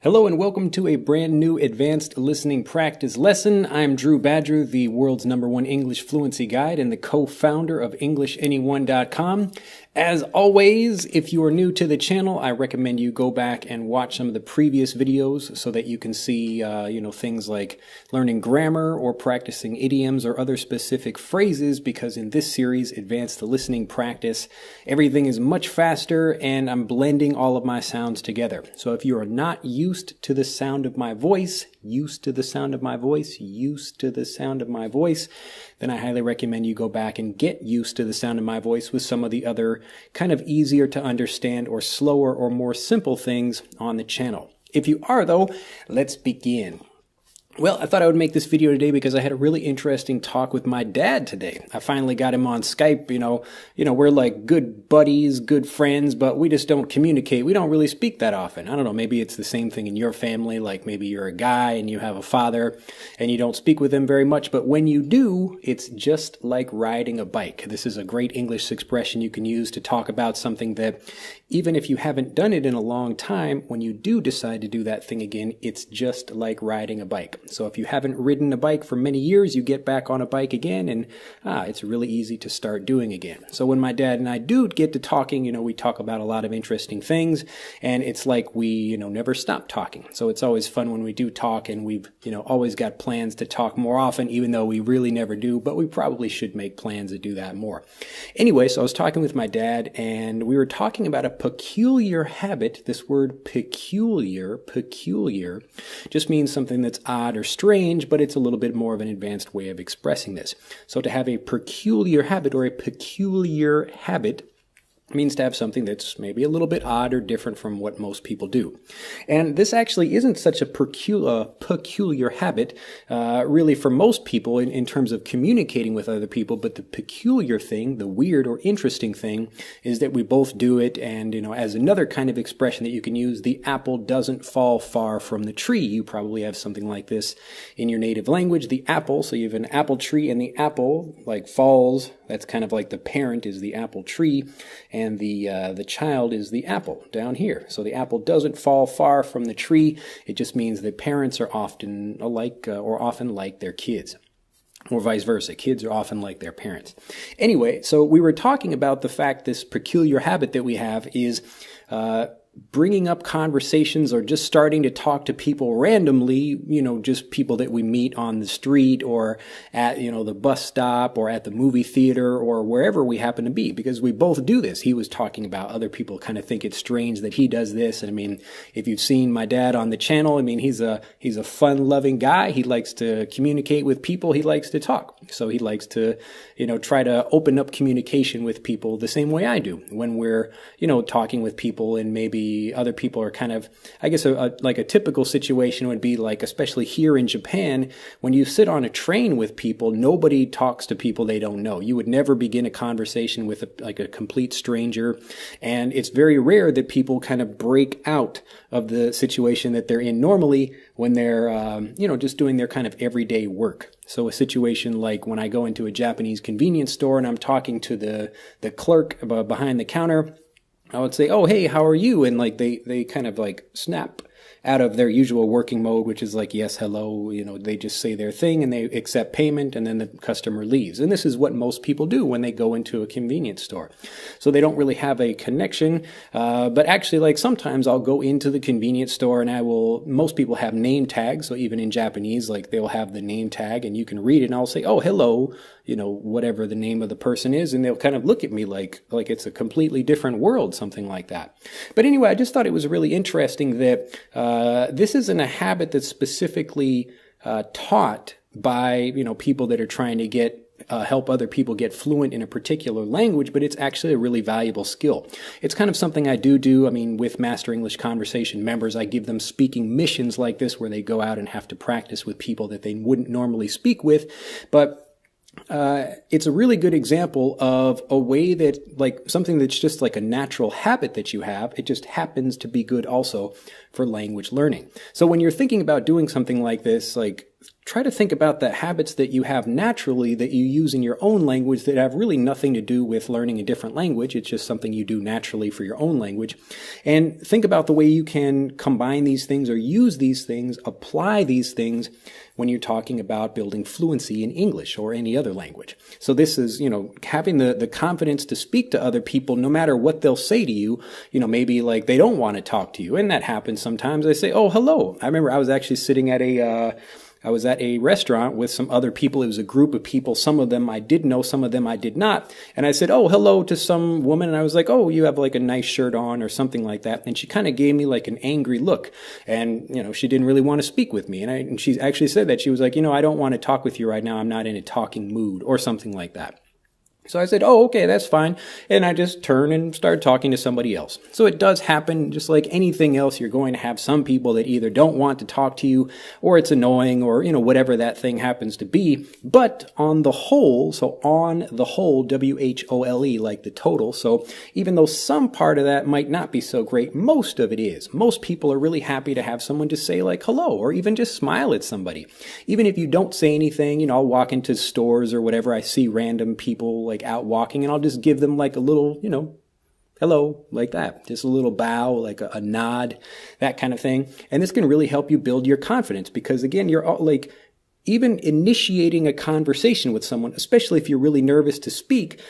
Hello and welcome to a brand new advanced listening practice lesson. I'm Drew Badger, the world's #1 English fluency guide and the co-founder of EnglishAnyone.com. As always, if you are new to the channel, I recommend you go back and watch some of the previous videos so that you can see, things like learning grammar or practicing idioms or other specific phrases, because in this series, Advanced Listening Practice, everything is much faster and I'm blending all of my sounds together. So if you are not used to the sound of my voice, then I highly recommend you go back and get used to the sound of my voice with some of the other kind of easier to understand or slower or more simple things on the channel. If you are though, let's begin. Well, I thought I would make this video today because I had a really interesting talk with my dad today. I finally got him on Skype. We're like good buddies, good friends, but we just don't communicate. We don't really speak that often. I don't know, maybe it's the same thing in your family, like maybe you're a guy and you have a father and you don't speak with him very much, but when you do, it's just like riding a bike. This is a great English expression you can use to talk about something that even if you haven't done it in a long time, when you do decide to do that thing again, it's just like riding a bike. So if you haven't ridden a bike for many years, you get back on a bike again and it's really easy to start doing again. So when my dad and I do get to talking, we talk about a lot of interesting things and it's like we, never stop talking. So it's always fun when we do talk, and we've, always got plans to talk more often, even though we really never do, but we probably should make plans to do that more. Anyway, so I was talking with my dad and we were talking about a peculiar habit. This word peculiar just means something that's odd or strange, but it's a little bit more of an advanced way of expressing this. So to have a peculiar habit means to have something that's maybe a little bit odd or different from what most people do. And this actually isn't such a peculiar habit really for most people in terms of communicating with other people, but the peculiar thing, the weird or interesting thing, is that we both do it. And as another kind of expression that you can use, the apple doesn't fall far from the tree. You probably have something like this in your native language, the apple. So you have an apple tree and the apple like falls. That's kind of like the parent is the apple tree, and the child is the apple down here. So the apple doesn't fall far from the tree. It just means that parents are often alike or often like their kids. Or vice versa. Kids are often like their parents. Anyway, so we were talking about the fact this peculiar habit that we have is bringing up conversations or just starting to talk to people randomly, just people that we meet on the street or at, the bus stop or at the movie theater or wherever we happen to be, because we both do this. He was talking about other people kind of think it's strange that he does this. And if you've seen my dad on the channel, he's a fun-loving guy. He likes to communicate with people. He likes to talk. So he likes to, try to open up communication with people the same way I do when we're, talking with people, and maybe other people are kind of, I guess, like a typical situation would be like, especially here in Japan, when you sit on a train with people, nobody talks to people they don't know. You would never begin a conversation with a complete stranger. And it's very rare that people kind of break out of the situation that they're in normally when they're, just doing their kind of everyday work. So a situation like when I go into a Japanese convenience store and I'm talking to the clerk behind the counter, I would say, "Oh, hey, how are you?" And they kind of snap out of their usual working mode, which is like, yes, hello, they just say their thing and they accept payment and then the customer leaves. And this is what most people do when they go into a convenience store. So they don't really have a connection. But actually, sometimes I'll go into the convenience store and most people have name tags. So even in Japanese, they'll have the name tag and you can read it and I'll say, "Oh, hello," whatever the name of the person is. And they'll kind of look at me like it's a completely different world, something like that. But anyway, I just thought it was really interesting that this isn't a habit that's specifically taught by people that are trying to help other people get fluent in a particular language, but it's actually a really valuable skill. It's kind of something I do. With Master English Conversation members, I give them speaking missions like this where they go out and have to practice with people that they wouldn't normally speak with. But it's a really good example of a way that something that's just like a natural habit that you have. It just happens to be good also for language learning. So when you're thinking about doing something like this, try to think about the habits that you have naturally that you use in your own language that have really nothing to do with learning a different language. It's just something you do naturally for your own language. And think about the way you can combine these things or use these things, apply these things when you're talking about building fluency in English or any other language. So this is, having the confidence to speak to other people no matter what they'll say to you. Maybe like they don't want to talk to you, and that happens sometimes. They say, "Oh, hello." I remember I was actually sitting at a restaurant with some other people. It was a group of people. Some of them I did know, some of them I did not. And I said, "Oh, hello," to some woman. And I was like, "Oh, you have like a nice shirt on," or something like that. And she kind of gave me like an angry look. And, she didn't really want to speak with me. And she actually said that. She was like, "I don't want to talk with you right now. I'm not in a talking mood," or something like that. So I said, "Oh, okay, that's fine." And I just turned and started talking to somebody else. So it does happen, just like anything else. You're going to have some people that either don't want to talk to you, or it's annoying, or, whatever that thing happens to be. But on the whole, WHOLE, like the total. So even though some part of that might not be so great, most of it is. Most people are really happy to have someone to say like hello, or even just smile at somebody. Even if you don't say anything, I'll walk into stores or whatever. I see random people like out walking, and I'll just give them like a little, hello, like that. Just a little bow, like a nod, that kind of thing. And this can really help you build your confidence, because again, you're all, like, even initiating a conversation with someone, especially if you're really nervous to speak,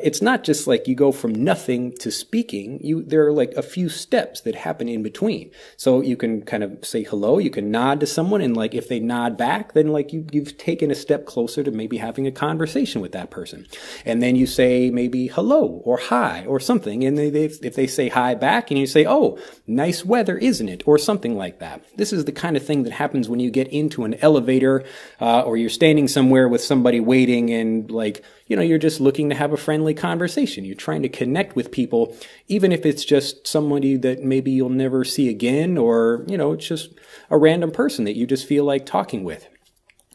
it's not just like you go from nothing to speaking. There are like a few steps that happen in between. So you can kind of say hello, you can nod to someone, and like if they nod back, then like you've taken a step closer to maybe having a conversation with that person. And then you say maybe hello or hi or something, and if they say hi back, and you say, "Oh, nice weather, isn't it?" or something like that. This is the kind of thing that happens when you get into an elevator, or you're standing somewhere with somebody waiting, and like, you're just looking to have a friendly conversation. You're trying to connect with people, even if it's just somebody that maybe you'll never see again, or, it's just a random person that you just feel like talking with.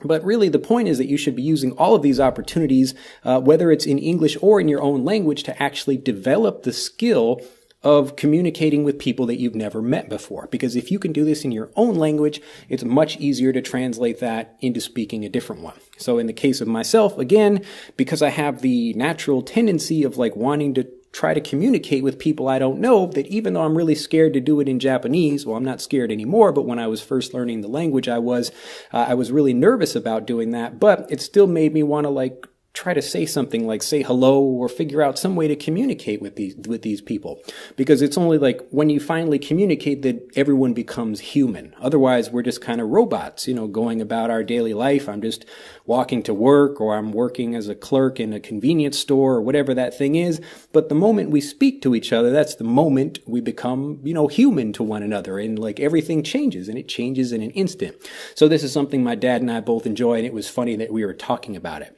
But really, the point is that you should be using all of these opportunities, whether it's in English or in your own language, to actually develop the skill of communicating with people that you've never met before. Because if you can do this in your own language, it's much easier to translate that into speaking a different one. So in the case of myself, again, because I have the natural tendency of like wanting to try to communicate with people I don't know, that even though I'm really scared to do it in Japanese, well, I'm not scared anymore, but when I was first learning the language, I was really nervous about doing that, but it still made me want to like try to say something like say hello, or figure out some way to communicate with these people. Because it's only like when you finally communicate that everyone becomes human. Otherwise, we're just kind of robots, going about our daily life. I'm just walking to work, or I'm working as a clerk in a convenience store, or whatever that thing is. But the moment we speak to each other, that's the moment we become, human to one another. And like everything changes, and it changes in an instant. So this is something my dad and I both enjoy, and it was funny that we were talking about it.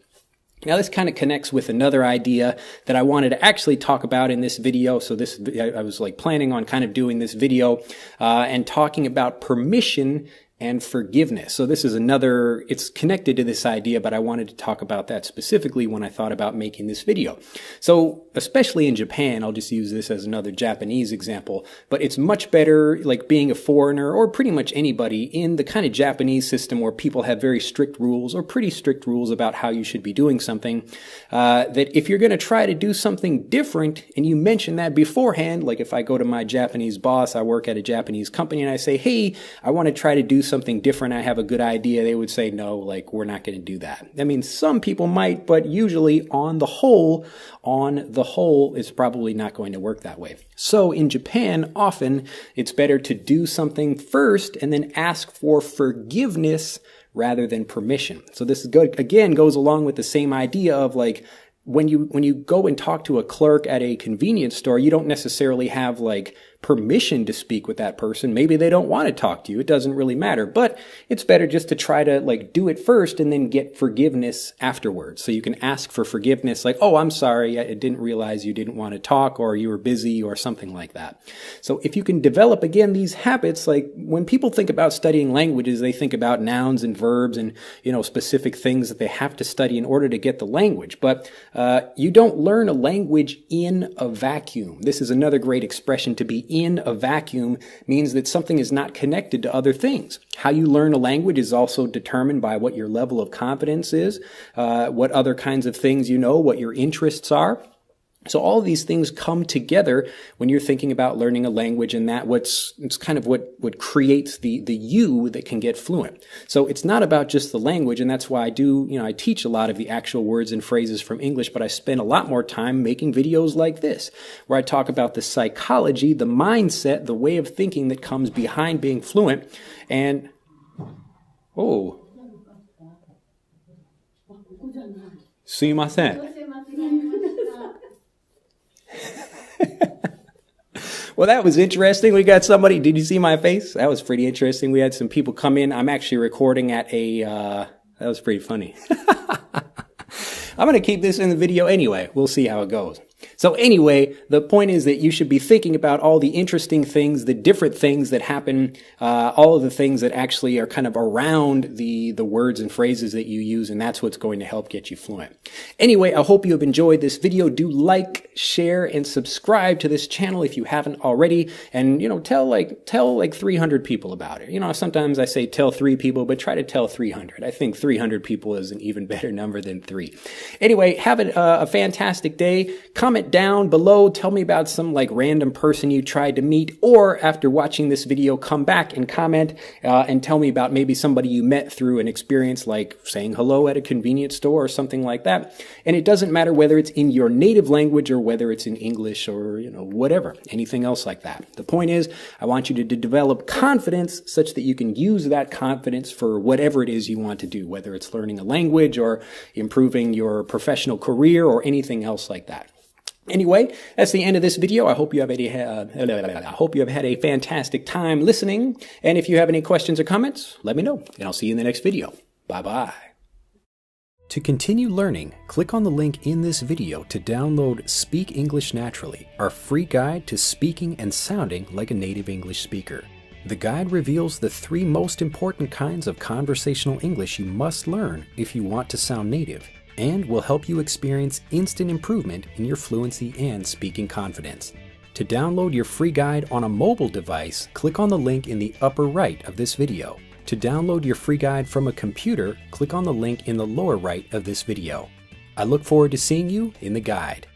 Now, this kind of connects with another idea that I wanted to actually talk about in this video. So I was like planning on kind of doing this video and talking about permission and forgiveness. So this is it's connected to this idea, but I wanted to talk about that specifically when I thought about making this video. So especially in Japan, I'll just use this as another Japanese example, but it's much better like being a foreigner, or pretty much anybody, in the kind of Japanese system where people have very strict rules, or pretty strict rules about how you should be doing something, that if you're going to try to do something different and you mention that beforehand, like if I go to my Japanese boss, I work at a Japanese company, and I say, "Hey, I want to try to do something different. I have a good idea." They would say, "No, like we're not going to do that." I mean, some people might, but usually on the whole, it's probably not going to work that way. So in Japan, often it's better to do something first and then ask for forgiveness rather than permission. So this again goes along with the same idea of like, when you go and talk to a clerk at a convenience store, you don't necessarily have like permission to speak with that person. Maybe they don't want to talk to you. It doesn't really matter, but it's better just to try to like do it first and then get forgiveness afterwards. So you can ask for forgiveness, like, "Oh, I'm sorry. I didn't realize you didn't want to talk, or you were busy," or something like that. So if you can develop again these habits, like when people think about studying languages, they think about nouns and verbs and, specific things that they have to study in order to get the language. But you don't learn a language in a vacuum. This is another great expression, to be in a vacuum means that something is not connected to other things. How you learn a language is also determined by what your level of confidence is, what other kinds of things you know, what your interests are. So all of these things come together when you're thinking about learning a language, and it's kind of what creates the you that can get fluent. So it's not about just the language, and that's why I teach a lot of the actual words and phrases from English, but I spend a lot more time making videos like this, where I talk about the psychology, the mindset, the way of thinking that comes behind being fluent. And, sumimasen. Well, that was interesting. We got somebody, did you see my face? That was pretty interesting. We had some people come in. I'm actually recording at that was pretty funny. I'm going to keep this in the video anyway. We'll see how it goes. So anyway, the point is that you should be thinking about all the interesting things, the different things that happen, all of the things that actually are kind of around the words and phrases that you use, and that's what's going to help get you fluent. Anyway, I hope you have enjoyed this video. Do like, share, and subscribe to this channel if you haven't already, and tell like 300 people about it. Sometimes I say tell 3 people, but try to tell 300. I think 300 people is an even better number than 3. Anyway, have a fantastic day. Comment down below, tell me about some random person you tried to meet, or after watching this video, come back and comment and tell me about maybe somebody you met through an experience like saying hello at a convenience store or something like that. And it doesn't matter whether it's in your native language or whether it's in English or whatever, anything else like that. The point is, I want you to develop confidence such that you can use that confidence for whatever it is you want to do, whether it's learning a language or improving your professional career or anything else like that. Anyway, that's the end of this video. I hope you have had a fantastic time listening. And if you have any questions or comments, let me know, and I'll see you in the next video. Bye-bye. To continue learning, click on the link in this video to download Speak English Naturally, our free guide to speaking and sounding like a native English speaker. The guide reveals the 3 most important kinds of conversational English you must learn if you want to sound native, and will help you experience instant improvement in your fluency and speaking confidence. To download your free guide on a mobile device, click on the link in the upper right of this video. To download your free guide from a computer, click on the link in the lower right of this video. I look forward to seeing you in the guide.